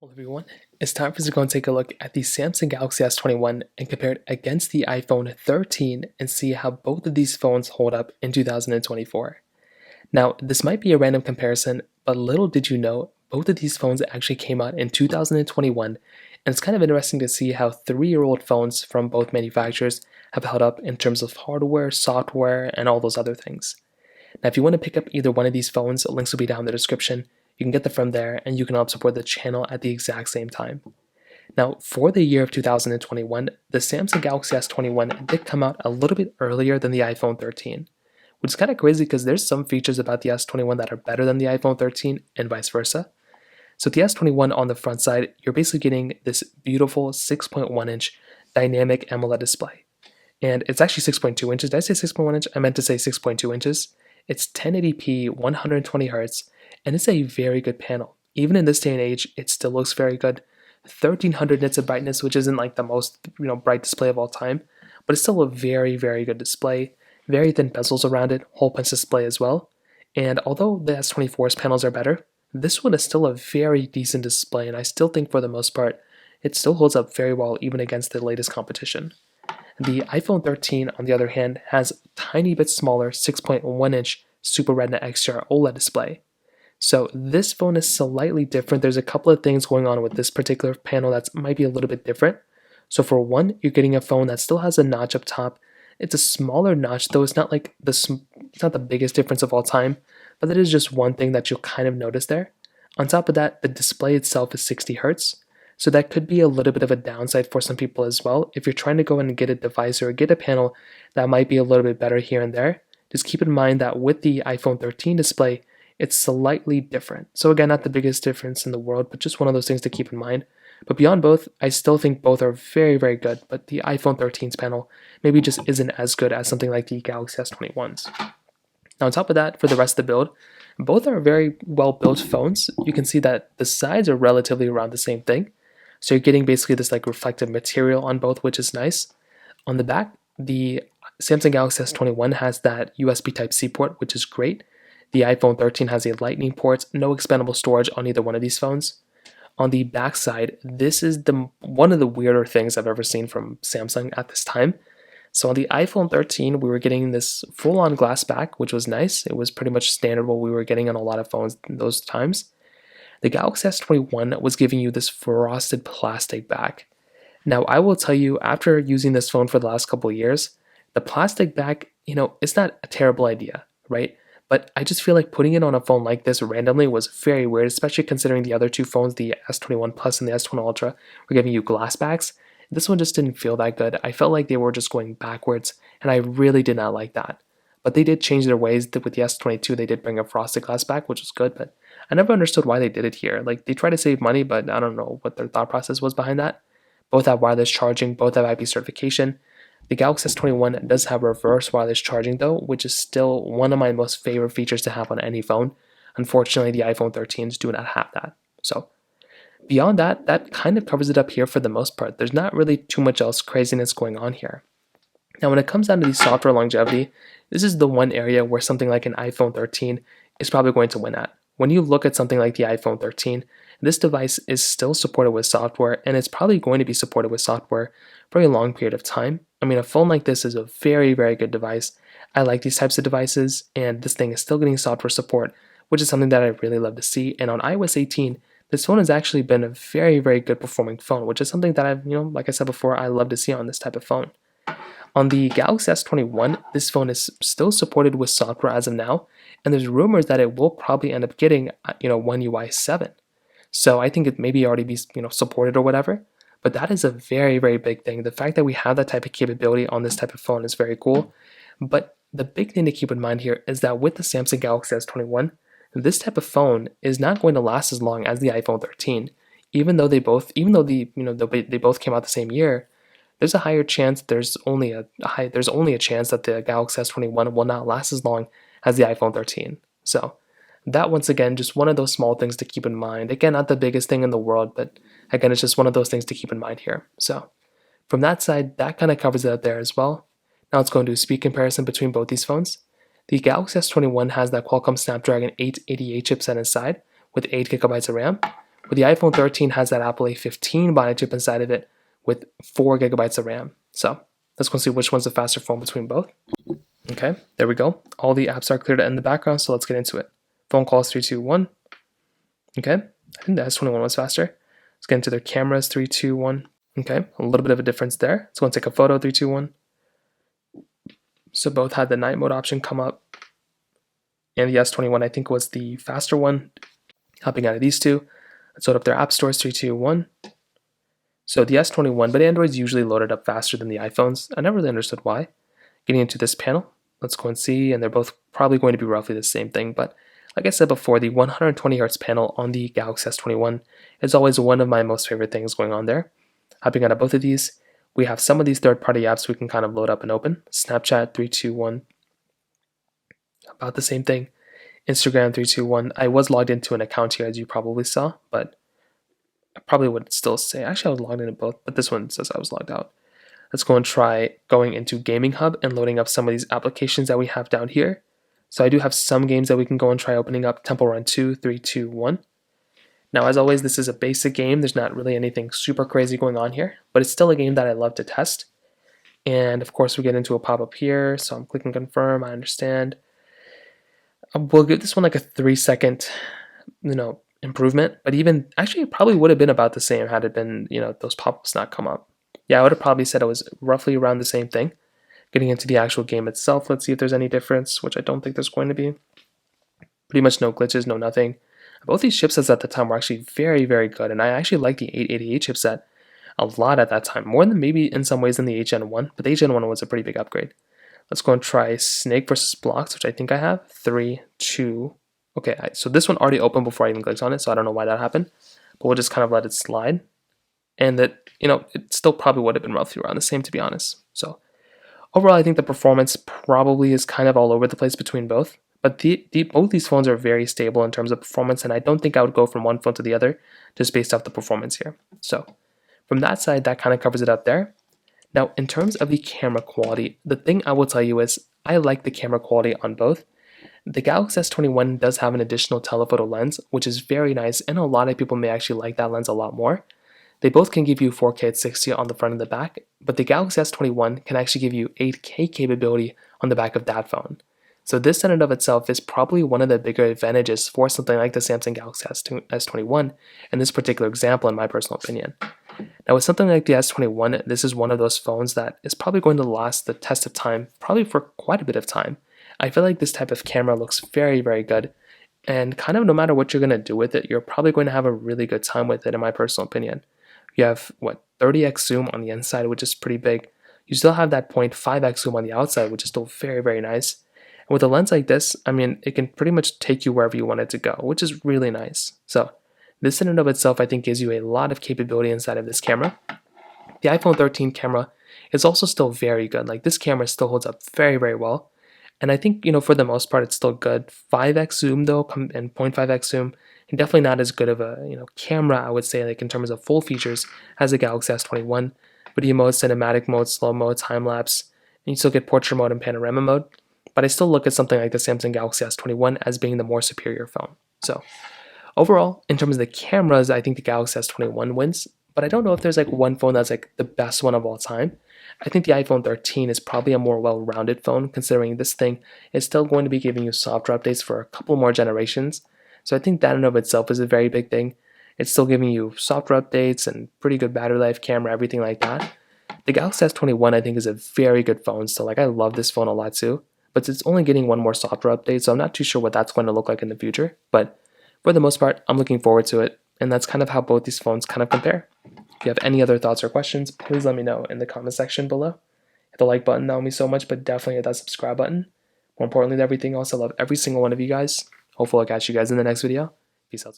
Hello everyone, it's time for us to go and take a look at the Samsung Galaxy S21 and compare it against the iPhone 13 and see how both of these phones hold up in 2024. Now, this might be a random comparison, but little did you know, both of these phones actually came out in 2021, and it's kind of interesting to see how 3-year-old phones from both manufacturers have held up in terms of hardware, software, and all those other things. Now, if you want to pick up either one of these phones, links will be down in the description. You can get them from there, and you can help support the channel at the exact same time. Now, for the year of 2021, the Samsung Galaxy S21 did come out a little bit earlier than the iPhone 13, which is kind of crazy because there's some features about the S21 that are better than the iPhone 13 and vice versa. So the S21 on the front side, you're basically getting this beautiful 6.1-inch dynamic AMOLED display. And it's actually 6.2 inches. Did I say 6.1 inch? I meant to say 6.2 inches. It's 1080p, 120 Hz, and it's a very good panel. Even in this day and age, it still looks very good. 1300 nits of brightness, which isn't like the most bright display of all time, but it's still a very, very good display. Very thin bezels around it, hole punch display as well. And although the S24's panels are better, this one is still a very decent display, and I still think for the most part, it still holds up very well even against the latest competition. The iPhone 13, on the other hand, has a tiny bit smaller 6.1-inch Super Retina XDR OLED display. So this phone is slightly different. There's a couple of things going on with this particular panel that might be a little bit different. So for one, you're getting a phone that still has a notch up top. It's a smaller notch, though it's not like it's not the biggest difference of all time, but that is just one thing that you'll kind of notice there. On top of that, the display itself is 60 Hz. So that could be a little bit of a downside for some people as well. If you're trying to go in and get a device or get a panel that might be a little bit better here and there, just keep in mind that with the iPhone 13 display, it's slightly different. So again, not the biggest difference in the world, but just one of those things to keep in mind. But beyond both, I still think both are very, very good, but the iPhone 13's panel maybe just isn't as good as something like the Galaxy S21's. Now on top of that, for the rest of the build, both are very well built phones. You can see that the sides are relatively around the same thing. So you're getting basically this like reflective material on both, which is nice. On the back, the Samsung Galaxy S21 has that USB Type-C port, which is great. The iPhone 13 has a Lightning port, no expandable storage on either one of these phones. On the back side, this is one of the weirder things I've ever seen from Samsung at this time. So on the iPhone 13, we were getting this full-on glass back, which was nice. It was pretty much standard what we were getting on a lot of phones those times. The Galaxy S21 was giving you this frosted plastic back. Now, I will tell you, after using this phone for the last couple of years, the plastic back, it's not a terrible idea, right? But I just feel like putting it on a phone like this randomly was very weird, especially considering the other two phones, the S21 Plus and the S20 Ultra, were giving you glass backs. This one just didn't feel that good. I felt like they were just going backwards, and I really did not like that. But they did change their ways. With the S22, they did bring a frosted glass back, which was good, but I never understood why they did it here. Like, they try to save money, but I don't know what their thought process was behind that. Both have wireless charging, both have IP certification. The Galaxy S21 does have reverse wireless charging though, which is still one of my most favorite features to have on any phone. Unfortunately, the iPhone 13s do not have that. So beyond that, that kind of covers it up here for the most part. There's not really too much else craziness going on here. Now, when it comes down to the software longevity, this is the one area where something like an iPhone 13 is probably going to win at. When you look at something like the iPhone 13, this device is still supported with software, and it's probably going to be supported with software for a long period of time. I mean, a phone like this is a very, very good device. I like these types of devices, and this thing is still getting software support, which is something that I really love to see. And on iOS 18, this phone has actually been a very, very good performing phone, which is something that I've, like I said before, I love to see on this type of phone. On the Galaxy S21, this phone is still supported with software as of now, and there's rumors that it will probably end up getting, One UI 7. So I think it maybe already be, supported or whatever. But that is a very, very big thing. The fact that we have that type of capability on this type of phone is very cool. But the big thing to keep in mind here is that with the Samsung Galaxy S21, this type of phone is not going to last as long as the iPhone 13. Even though they both came out the same year, there's a higher chance there's only a chance that the Galaxy S21 will not last as long as the iPhone 13. So that, once again, just one of those small things to keep in mind. Again, not the biggest thing in the world, but again, it's just one of those things to keep in mind here. So from that side, that kind of covers it up there as well. Now let's go and do a speed comparison between both these phones. The Galaxy S21 has that Qualcomm Snapdragon 888 chipset inside with 8 GB of RAM, But the iPhone 13 has that Apple A15 Bionic chip inside of it with 4 gigabytes of RAM. So let's go see which one's the faster phone between both. Okay, there we go. All the apps are cleared in the background, so let's get into it. Phone calls 3, 2, 1. Okay, I think the S21 was faster. Let's get into their cameras 3, 2, 1. Okay, a little bit of a difference there. Let's go and take a photo 3, 2, 1. So both had the night mode option come up. And the S21, I think, was the faster one, hopping out of these two. Let's load up their app stores 3, 2, 1. So the S21, but Android's usually loaded up faster than the iPhones. I never really understood why. Getting into this panel, let's go and see, and they're both probably going to be roughly the same thing, but like I said before, the 120Hz panel on the Galaxy S21 is always one of my most favorite things going on there. Hopping out of both of these, we have some of these third-party apps we can kind of load up and open. Snapchat 3, 2, 1. About the same thing. Instagram 3, 2, 1. I was logged into an account here, as you probably saw, but I probably would still say, actually I was logged into both, but this one says I was logged out. Let's go and try going into Gaming Hub and loading up some of these applications that we have down here. So I do have some games that we can go and try opening up. Temple Run 2, 3, 2, 1. Now, as always, this is a basic game. There's not really anything super crazy going on here, but it's still a game that I love to test. And of course, we get into a pop-up here. So I'm clicking confirm. I understand. We'll give this one like a 3-second, improvement. But even actually, it probably would have been about the same had it been, those pop-ups not come up. Yeah, I would have probably said it was roughly around the same thing. Getting into the actual game itself, let's see if there's any difference, which I don't think there's going to be. Pretty much no glitches, no nothing. Both these chipsets at the time were actually very, very good, and I actually liked the 888 chipset a lot at that time, more than maybe in some ways than the HN1, but the HN1 was a pretty big upgrade. Let's go and try Snake versus Blocks, which I think I have. 3, 2. Okay, so this one already opened before I even clicked on it, so I don't know why that happened, but we'll just kind of let it slide. And that, it still probably would have been roughly around the same, to be honest. So overall, I think the performance probably is kind of all over the place between both. But both these phones are very stable in terms of performance, and I don't think I would go from one phone to the other just based off the performance here. So from that side, that kind of covers it up there. Now, in terms of the camera quality, the thing I will tell you is I like the camera quality on both. The Galaxy S21 does have an additional telephoto lens, which is very nice, and a lot of people may actually like that lens a lot more. They both can give you 4K at 60 on the front and the back, but the Galaxy S21 can actually give you 8K capability on the back of that phone. So this in and of itself is probably one of the bigger advantages for something like the Samsung Galaxy S21 in this particular example, in my personal opinion. Now with something like the S21, this is one of those phones that is probably going to last the test of time, probably for quite a bit of time. I feel like this type of camera looks very, very good, and kind of no matter what you're going to do with it, you're probably going to have a really good time with it, in my personal opinion. You have, 30x zoom on the inside, which is pretty big. You still have that 0.5x zoom on the outside, which is still very, very nice. And with a lens like this, it can pretty much take you wherever you want it to go, which is really nice. So this in and of itself, I think, gives you a lot of capability inside of this camera. The iPhone 13 camera is also still very good. Like, this camera still holds up very, very well. And I think, for the most part, it's still good. 5x zoom, though, and 0.5x zoom, and definitely not as good of a camera, I would say, like in terms of full features, as the Galaxy S21. Video mode, cinematic mode, slow mode, time lapse, and you still get portrait mode and panorama mode. But I still look at something like the Samsung Galaxy S21 as being the more superior phone. So overall, in terms of the cameras, I think the Galaxy S21 wins. But I don't know if there's one phone that's the best one of all time. I think the iPhone 13 is probably a more well-rounded phone, considering this thing is still going to be giving you software updates for a couple more generations. So I think that in and of itself is a very big thing. It's still giving you software updates and pretty good battery life, camera, everything like that. The Galaxy S21, I think, is a very good phone. So I love this phone a lot too. But it's only getting one more software update, so I'm not too sure what that's going to look like in the future. But for the most part, I'm looking forward to it. And that's kind of how both these phones kind of compare. If you have any other thoughts or questions, please let me know in the comment section below. Hit the like button, that would mean so much, but definitely hit that subscribe button. More importantly than everything else, I love every single one of you guys. Hopefully I'll catch you guys in the next video. Peace out.